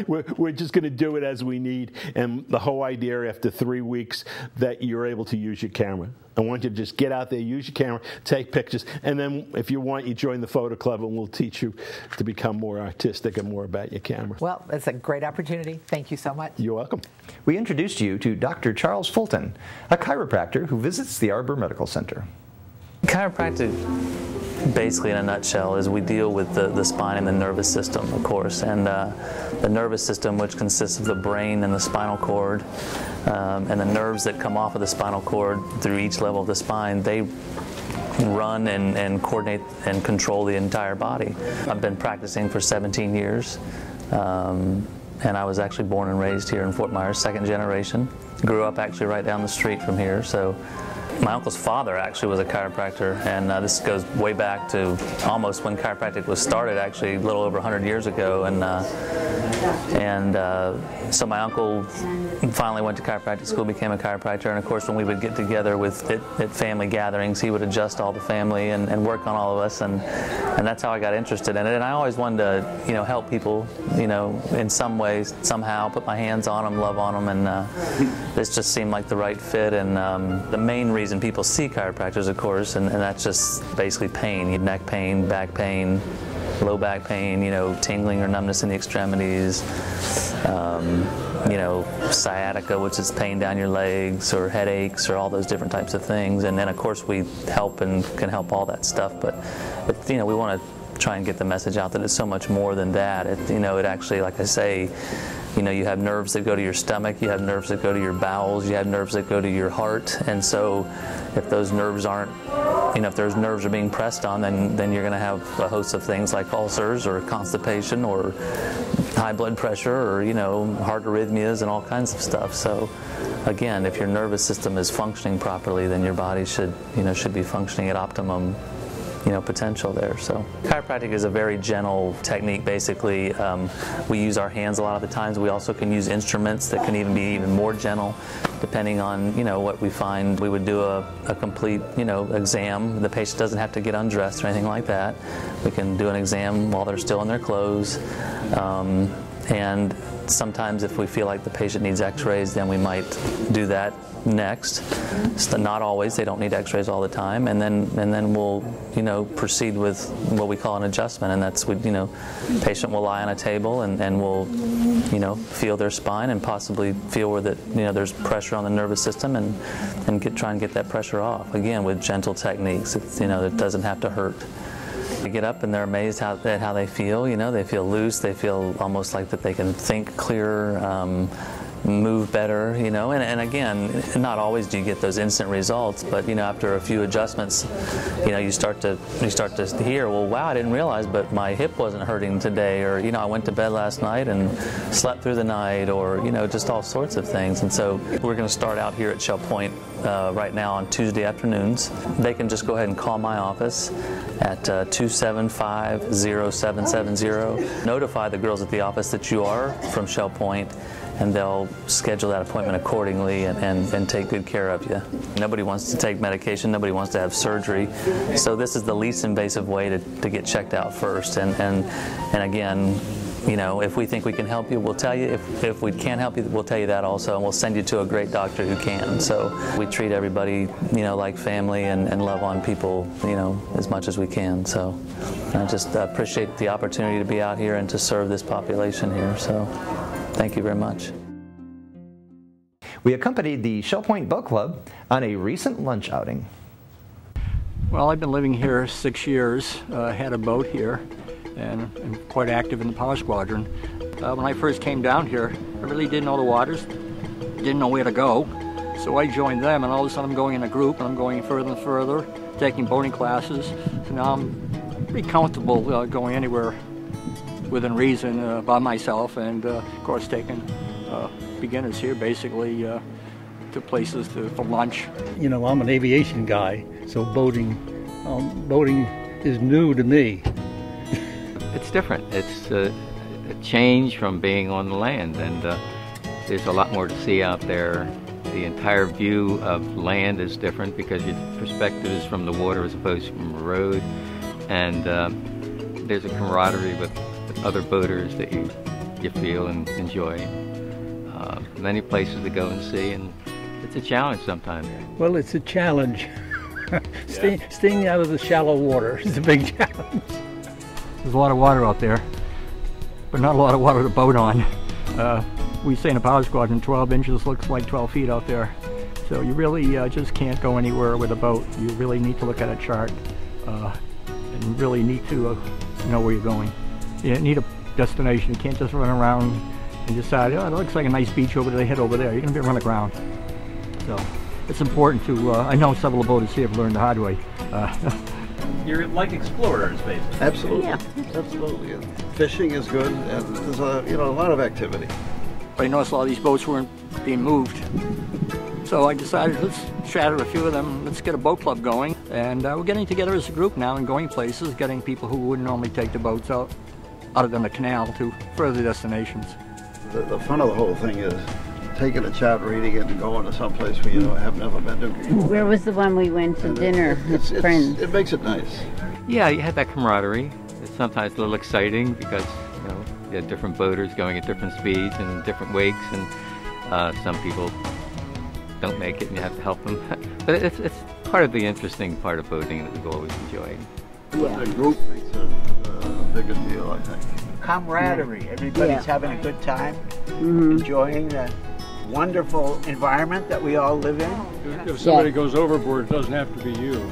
We're just going to do it as we need. And the whole idea after 3 weeks that you're able to use your camera. I want you to just get out there, use your camera, take pictures, and then if you want, you join the photo club and we'll teach you to become more artistic and more about your camera. Well, it's a great opportunity. Thank you so much. You're welcome. We introduced you to Dr. Charles Fulton, a chiropractor who visits the Arbor Medical Center. Chiropractic, basically in a nutshell, is we deal with the spine and the nervous system, of course, and the nervous system, which consists of the brain and the spinal cord, and the nerves that come off of the spinal cord through each level of the spine, they run and coordinate and control the entire body. I've been practicing for 17 years, and I was actually born and raised here in Fort Myers, second generation. Grew up actually right down the street from here, so my uncle's father actually was a chiropractor, and this goes way back to almost when chiropractic was started, actually a little over 100 years ago. So my uncle finally went to chiropractic school, became a chiropractor, and of course when we would get together at family gatherings, he would adjust all the family and work on all of us, and that's how I got interested in it. And I always wanted to, help people, in some ways, somehow, put my hands on them, love on them, and this just seemed like the right fit. And the main reason people see chiropractors, of course, and that's just basically pain, neck pain, back pain, low back pain, tingling or numbness in the extremities, sciatica, which is pain down your legs, or headaches, or all those different types of things. And then, of course, we help and can help all that stuff. But we want to try and get the message out that it's so much more than that. It actually, like I say, you have nerves that go to your stomach, you have nerves that go to your bowels, you have nerves that go to your heart, and so if those nerves aren't, if those nerves are being pressed on, then you're going to have a host of things like ulcers or constipation or high blood pressure or, heart arrhythmias and all kinds of stuff. So again, if your nervous system is functioning properly, then your body should be functioning at optimum potential there. So chiropractic is a very gentle technique. Basically, we use our hands a lot of the times. We also can use instruments that can even be even more gentle, depending on what we find. We would do a complete exam. The patient doesn't have to get undressed or anything like that. We can do an exam while they're still in their clothes, and sometimes if we feel like the patient needs x-rays, then we might do that next. So not always, they don't need x-rays all the time, and then we'll proceed with what we call an adjustment, and that's patient will lie on a table and we'll feel their spine and possibly feel where there's pressure on the nervous system and try and get that pressure off, again with gentle techniques. It doesn't have to hurt. They get up and they're amazed at how they feel. They feel loose. They feel almost like that they can think clearer, move better. And again, not always do you get those instant results, but after a few adjustments, you start to hear, well, wow, I didn't realize, but my hip wasn't hurting today, or I went to bed last night and slept through the night, or just all sorts of things. And so we're going to start out here at Shell Point right now on Tuesday afternoons. They can just go ahead and call my office at 275-0770. Notify the girls at the office that you are from Shell Point, and they'll schedule that appointment accordingly and take good care of you. Nobody wants to take medication, nobody wants to have surgery, so this is the least invasive way to get checked out first. And again, you know, if we think we can help you, we'll tell you. If we can't help you, we'll tell you that also, and we'll send you to a great doctor who can. So we treat everybody, you know, like family and love on people, you know, as much as we can. So I just appreciate the opportunity to be out here and to serve this population here. So thank you very much. We accompanied the Shell Point Boat Club on a recent lunch outing. Well, I've been living here 6 years, had a boat here, and I'm quite active in the power squadron. When I first came down here, I really didn't know the waters, didn't know where to go, so I joined them, and all of a sudden I'm going in a group, and I'm going further and further, taking boating classes, so now I'm pretty comfortable going anywhere within reason by myself, and of course taking beginners here basically to places for lunch. You know, I'm an aviation guy, so boating is new to me. It's different. It's a change from being on the land, and there's a lot more to see out there. The entire view of land is different because your perspective is from the water as opposed to from the road, and there's a camaraderie with other boaters that you feel and enjoy. Many places to go and see, and it's a challenge sometimes. Well, it's a challenge. Staying out of the shallow water is a big challenge. There's a lot of water out there, but not a lot of water to boat on. We say in a power squadron, 12 inches looks like 12 feet out there. So you really just can't go anywhere with a boat. You really need to look at a chart and really need to know where you're going. You need a destination. You can't just run around and decide, oh, it looks like a nice beach over there, head over there. You're going to be run aground. So it's important to, I know several boaters here have learned the hard way. You're like explorers, basically. Absolutely, yeah. Absolutely. And fishing is good, and there's a lot of activity. But I noticed a lot of these boats weren't being moved. So I decided, let's shatter a few of them, let's get a boat club going. And we're getting together as a group now and going places, getting people who wouldn't normally take the boats out other than the canal to further destinations. The fun of the whole thing is taking a chart, reading it, and going to some place where you have never been to before. Where was the one we went to dinner with friends? It makes it nice. Yeah, you have that camaraderie. It's sometimes a little exciting because, you know, you have different boaters going at different speeds and different wakes, and some people don't make it and you have to help them. But it's part of the interesting part of boating that we've always enjoyed. Yeah. The group makes a bigger deal, I think. Camaraderie. Everybody's having a good time, enjoying the wonderful environment that we all live in. If somebody goes overboard, it doesn't have to be you.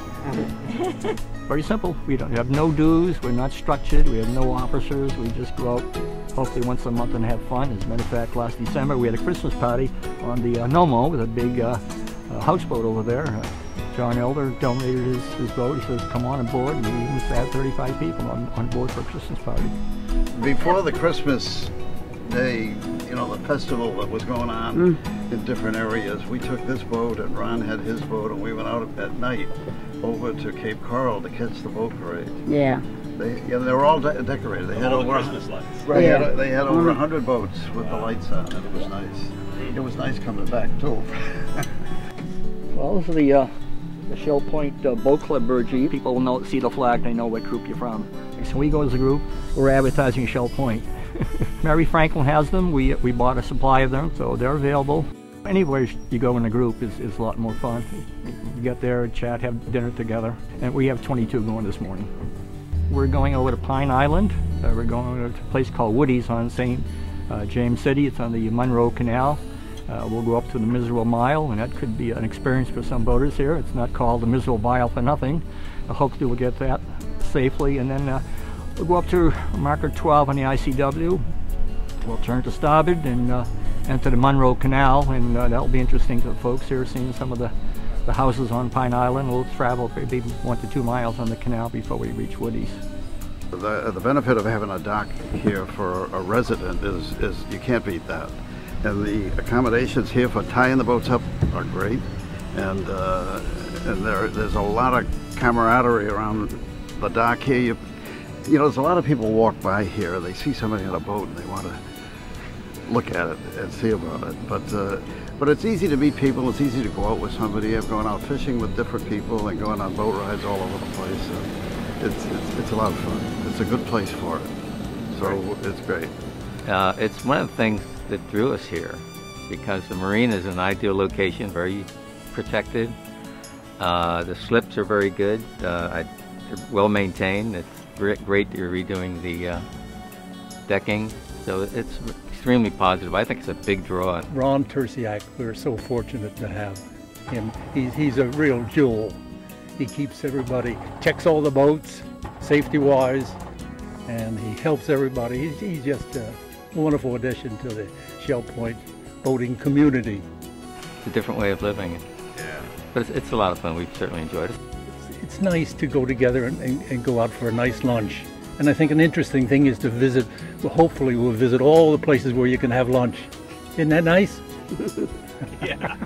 Very simple. We don't have no dues. We're not structured. We have no officers. We just go out hopefully once a month and have fun. As a matter of fact, last December we had a Christmas party on the Nomo with a big houseboat over there. John Elder donated his boat. He says, come on board. And we even had 35 people on board for a Christmas party. Before the Christmas Day, you know, the festival that was going on in different areas, we took this boat and Ron had his boat, and we went out at night over to Cape Coral to catch the boat parade. Yeah. They were all decorated. They had over Christmas lights. Right. They had over 100 boats with the lights on, and it was nice. It was nice coming back too. Well, this is the Shell Point Boat Club Burgee. People will see the flag, they know what group you're from. So we go as a group, we're advertising Shell Point. Mary Franklin has them. We bought a supply of them, so they're available. Anywhere you go in a group is a lot more fun. You get there, chat, have dinner together. And we have 22 going this morning. We're going over to Pine Island. We're going to a place called Woody's on St. James City. It's on the Monroe Canal. We'll go up to the Miserable Mile, and that could be an experience for some boaters here. It's not called the Miserable Mile for nothing. Hopefully we'll get that safely, and then we'll go up to marker 12 on the ICW. We'll turn to starboard and enter the Monroe Canal, and that'll be interesting to the folks here, seeing some of the houses on Pine Island. We'll travel maybe 1 to 2 miles on the canal before we reach Woody's. The benefit of having a dock here for a resident is you can't beat that. And the accommodations here for tying the boats up are great, and there's a lot of camaraderie around the dock here. You know, there's a lot of people walk by here, they see somebody on a boat and they want to look at it and see about it. But it's easy to meet people. It's easy to go out with somebody. I've gone out fishing with different people and going on boat rides all over the place. It's a lot of fun. It's a good place for it. So it's great. It's one of the things that drew us here, because the marina is an ideal location, very protected. The slips are very good. They're well maintained. It's great that you're redoing the decking. So it's extremely positive. I think it's a big draw. Ron Tersiak, we're so fortunate to have him. He's a real jewel. He keeps everybody, checks all the boats, safety-wise, and he helps everybody. He's just a wonderful addition to the Shell Point boating community. It's a different way of living. Yeah. But it's a lot of fun. We've certainly enjoyed it. It's nice to go together and go out for a nice lunch. And I think an interesting thing is to visit, well, hopefully we'll visit all the places where you can have lunch. Isn't that nice? Yeah.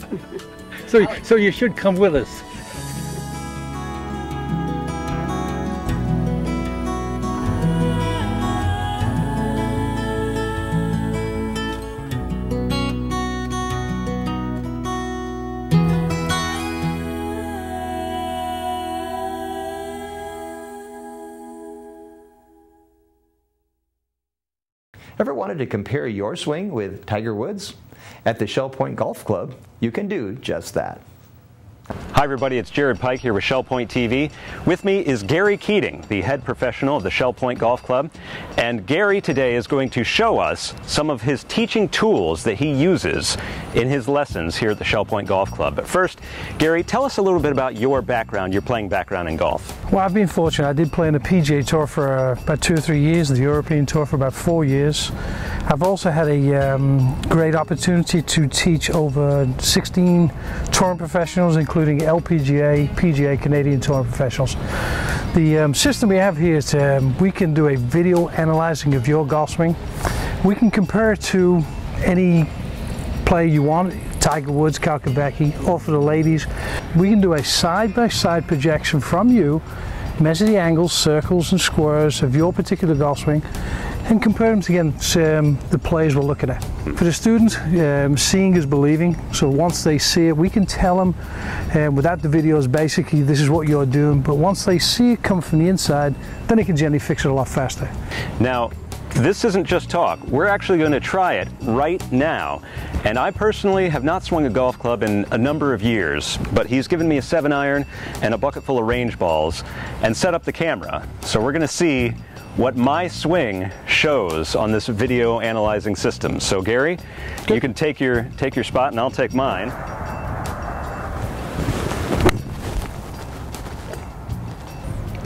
So you should come with us. Ever wanted to compare your swing with Tiger Woods? At the Shell Point Golf Club, you can do just that. Hi everybody, it's Jared Pike here with Shell Point TV. With me is Gary Keating, the head professional of the Shell Point Golf Club. And Gary today is going to show us some of his teaching tools that he uses in his lessons here at the Shell Point Golf Club. But first, Gary, tell us a little bit about your background, your playing background in golf. Well, I've been fortunate. I did play in the PGA Tour for about 2 or 3 years, the European Tour for about 4 years. I've also had a great opportunity to teach over 16 touring professionals, including LPGA, PGA, Canadian touring professionals. The system we have here is we can do a video analyzing of your golf swing. We can compare it to any player you want, Tiger Woods, Kalkabecki, or for the ladies. We can do a side-by-side projection from you, measure the angles, circles and squares of your particular golf swing, and compare them against the players we're looking at. For the students, seeing is believing, so once they see it, we can tell them without the videos, basically this is what you're doing, but once they see it come from the inside, then they can generally fix it a lot faster. Now, this isn't just talk. We're actually going to try it right now. And I personally have not swung a golf club in a number of years, but he's given me a 7-iron and a bucket full of range balls and set up the camera. So we're going to see what my swing shows on this video analyzing system. So Gary, you can take your spot and I'll take mine.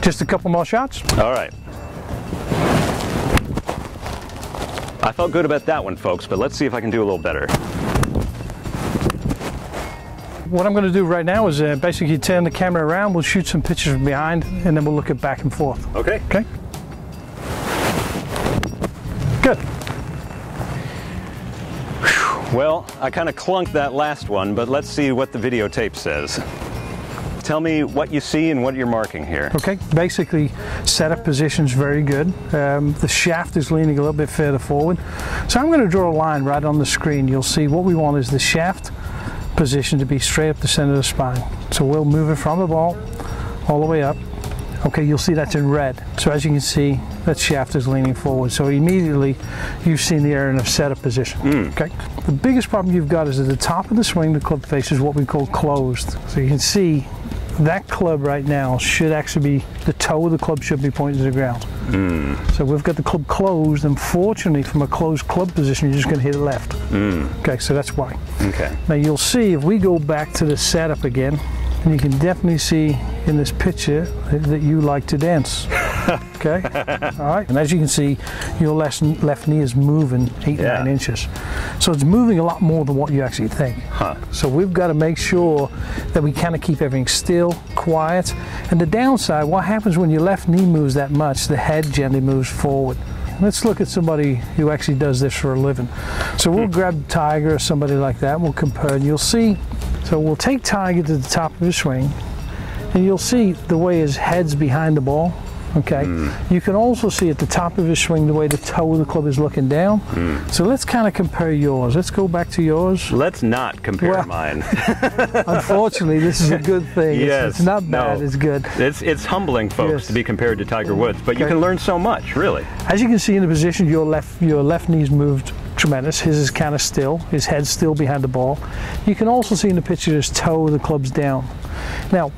Just a couple more shots. All right. I felt good about that one, folks, but let's see if I can do a little better. What I'm going to do right now is basically turn the camera around, we'll shoot some pictures from behind, and then we'll look at back and forth. Okay. Okay. Good. Well, I kind of clunked that last one, but let's see what the videotape says. Tell me what you see and what you're marking here. Okay, basically setup position's very good. The shaft is leaning a little bit further forward. So I'm going to draw a line right on the screen. You'll see what we want is the shaft position to be straight up the center of the spine. So we'll move it from the ball all the way up. Okay, you'll see that's in red. So as you can see, that shaft is leaning forward. So immediately you've seen the area in a setup position. Okay. The biggest problem you've got is at the top of the swing, the club face is what we call closed. So you can see that club right now should actually be, the toe of the club should be pointing to the ground. So we've got the club closed, and fortunately from a closed club position, you're just going to hit it left. Okay, so that's why. Okay. Now you'll see if we go back to the setup again, and you can definitely see in this picture that you like to dance. Okay? All right. And as you can see, your left knee is moving 8-9 inches. So it's moving a lot more than what you actually think. So we've got to make sure that we kind of keep everything still, quiet. And the downside, what happens when your left knee moves that much, the head generally moves forward. Let's look at somebody who actually does this for a living. So we'll grab Tiger or somebody like that, and we'll compare, and you'll see. So we'll take Tiger to the top of his swing, and you'll see the way his head's behind the ball. Okay. You can also see at the top of his swing the way the toe of the club is looking down. So let's kind of compare yours. Let's go back to yours. Let's not compare mine. Unfortunately, this is a good thing. Yes, it's not bad. It's good. It's humbling, folks, to be compared to Tiger Woods, but you can learn so much, really. As you can see in the position, your left knee's moved tremendous. His is kind of still. His head's still behind the ball. You can also see in the picture his toe of the club's down. Now,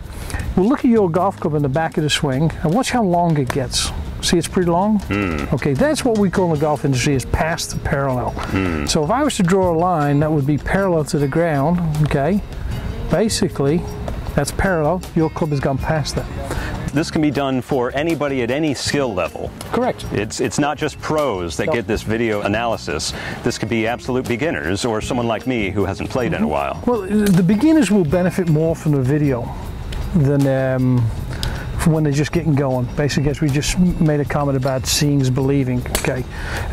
we'll look at your golf club in the back of the swing and watch how long it gets. See, it's pretty long? Okay, that's what we call in the golf industry is past parallel. So if I was to draw a line that would be parallel to the ground, okay, basically that's parallel. Your club has gone past that. This can be done for anybody at any skill level. Correct. It's not just pros that get this video analysis. This could be absolute beginners or someone like me who hasn't played in a while. Well, the beginners will benefit more from the video than from when they're just getting going. Basically, as we just made a comment about seeing is believing. Okay,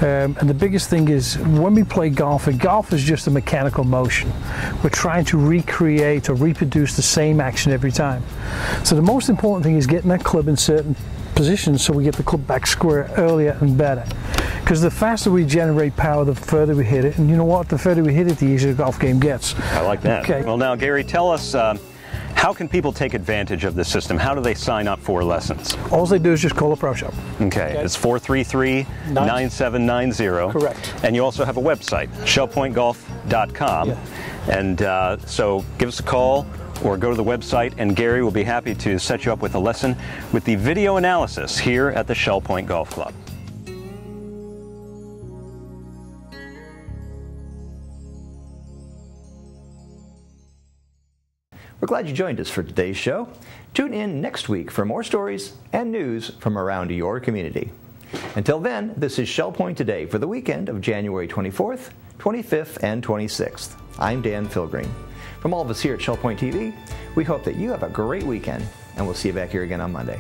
and the biggest thing is when we play golf, and golf is just a mechanical motion. We're trying to recreate or reproduce the same action every time. So the most important thing is getting that club in certain positions so we get the club back square earlier and better. Because the faster we generate power, the further we hit it. And you know what? The further we hit it, the easier the golf game gets. I like that. Okay. Well, now, Gary, tell us, how can people take advantage of this system? How do they sign up for lessons? All they do is just call the Pro Shop. Okay. It's 433-9790. Correct. And you also have a website, shellpointgolf.com. Yeah. And so give us a call or go to the website, and Gary will be happy to set you up with a lesson with the video analysis here at the Shell Point Golf Club. We're glad you joined us for today's show. Tune in next week for more stories and news from around your community. Until then, this is Shell Point Today for the weekend of January 24th, 25th, and 26th. I'm Dan Filgreen. From all of us here at Shell Point TV, we hope that you have a great weekend, and we'll see you back here again on Monday.